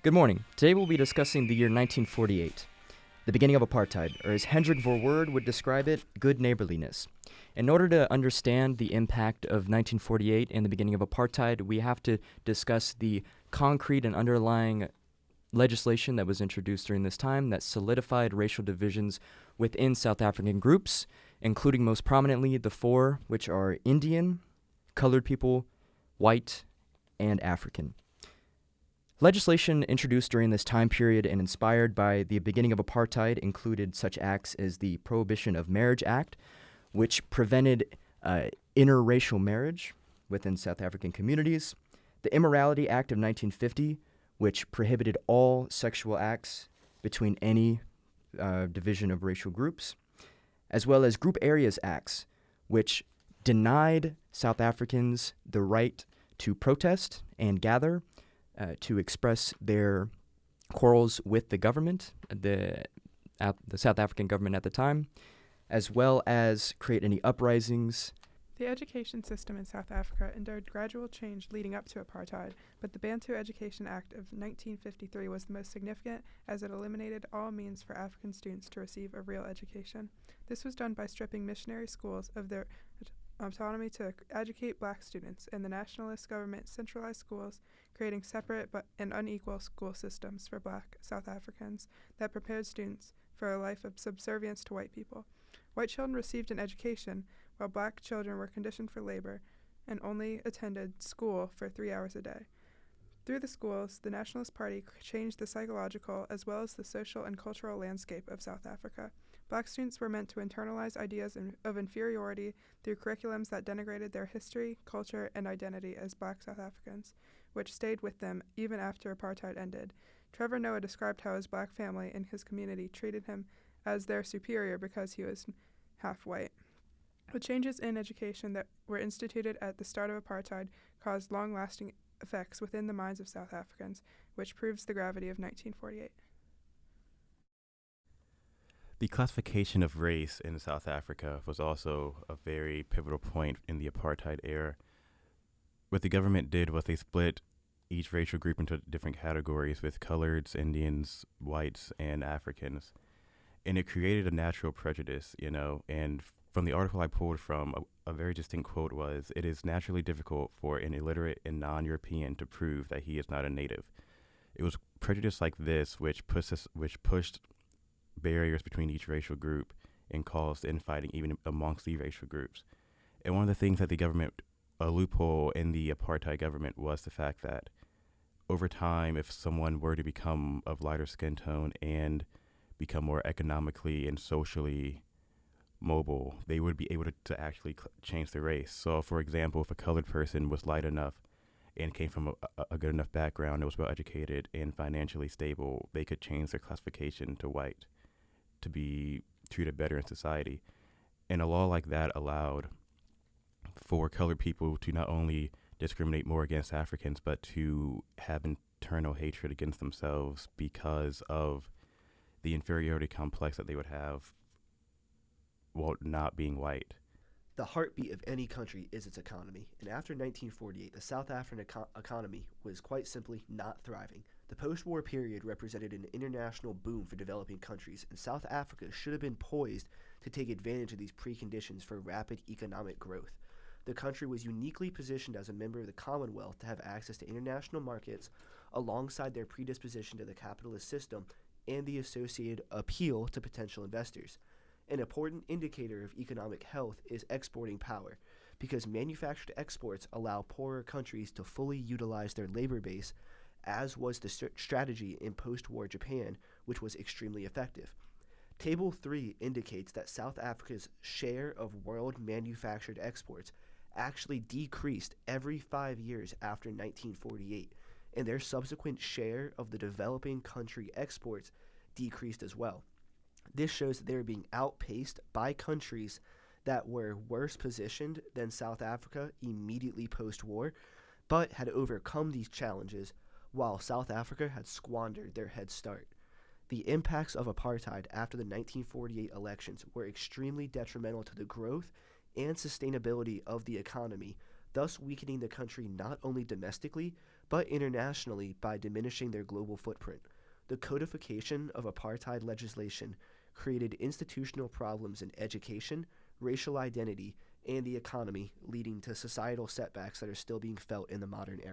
Good morning. Today we'll be discussing the year 1948, the beginning of apartheid, or as Hendrik Verwoerd would describe it, good neighborliness. In order to understand the impact of 1948 and the beginning of apartheid, we have to discuss the concrete and underlying legislation that was introduced during this time that solidified racial divisions within South African groups, including most prominently the four, which are Indian, colored people, white, and African. Legislation introduced during this time period and inspired by the beginning of apartheid included such acts as the Prohibition of Marriage Act, which prevented interracial marriage within South African communities, the Immorality Act of 1950, which prohibited all sexual acts between any division of racial groups, as well as Group Areas Acts, which denied South Africans the right to protest and gather, to express their quarrels with the government, the South African government at the time, as well as create any uprisings. The education system in South Africa endured gradual change leading up to apartheid, but the Bantu Education Act of 1953 was the most significant as it eliminated all means for African students to receive a real education. This was done by stripping missionary schools of their autonomy to educate black students, and the nationalist government centralized schools, creating separate but and unequal school systems for black South Africans that prepared students for a life of subservience to white people. White children received an education, while black children were conditioned for labor and only attended school for 3 hours a day. Through the schools, the Nationalist Party changed the psychological as well as the social and cultural landscape of South Africa. Black students were meant to internalize ideas of inferiority through curriculums that denigrated their history, culture, and identity as black South Africans, which stayed with them even after apartheid ended. Trevor Noah described how his black family and his community treated him as their superior because he was half white. The changes in education that were instituted at the start of apartheid caused long-lasting effects within the minds of South Africans, which proves the gravity of 1948. The classification of race in South Africa was also a very pivotal point in the apartheid era. What the government did was they split each racial group into different categories with coloreds, Indians, whites, and Africans. And it created a natural prejudice, and from the article I pulled from, a very distinct quote was, "It is naturally difficult for an illiterate and non-European to prove that he is not a native." It was prejudice like this which pushed barriers between each racial group and caused infighting even amongst the racial groups. And one of the things that the government, a loophole in the apartheid government, was the fact that over time, if someone were to become of lighter skin tone and become more economically and socially mobile, they would be able to actually change their race. So, for example, if a colored person was light enough and came from a good enough background, and was well educated and financially stable, they could change their classification to white to be treated better in society. And a law like that allowed for colored people to not only discriminate more against Africans, but to have internal hatred against themselves because of the inferiority complex that they would have while not being white. The heartbeat of any country is its economy, and after 1948, the South African economy was quite simply not thriving. The post-war period represented an international boom for developing countries, and South Africa should have been poised to take advantage of these preconditions for rapid economic growth. The country was uniquely positioned as a member of the Commonwealth to have access to international markets alongside their predisposition to the capitalist system and the associated appeal to potential investors. An important indicator of economic health is exporting power, because manufactured exports allow poorer countries to fully utilize their labor base, as was the strategy in post-war Japan, which was extremely effective. Table 3 indicates that South Africa's share of world manufactured exports actually decreased every 5 years after 1948, and their subsequent share of the developing country exports decreased as well. This shows that they were being outpaced by countries that were worse positioned than South Africa immediately post-war, but had overcome these challenges while South Africa had squandered their head start. The impacts of apartheid after the 1948 elections were extremely detrimental to the growth and sustainability of the economy, thus weakening the country not only domestically, but internationally by diminishing their global footprint. The codification of apartheid legislation created institutional problems in education, racial identity, and the economy, leading to societal setbacks that are still being felt in the modern era.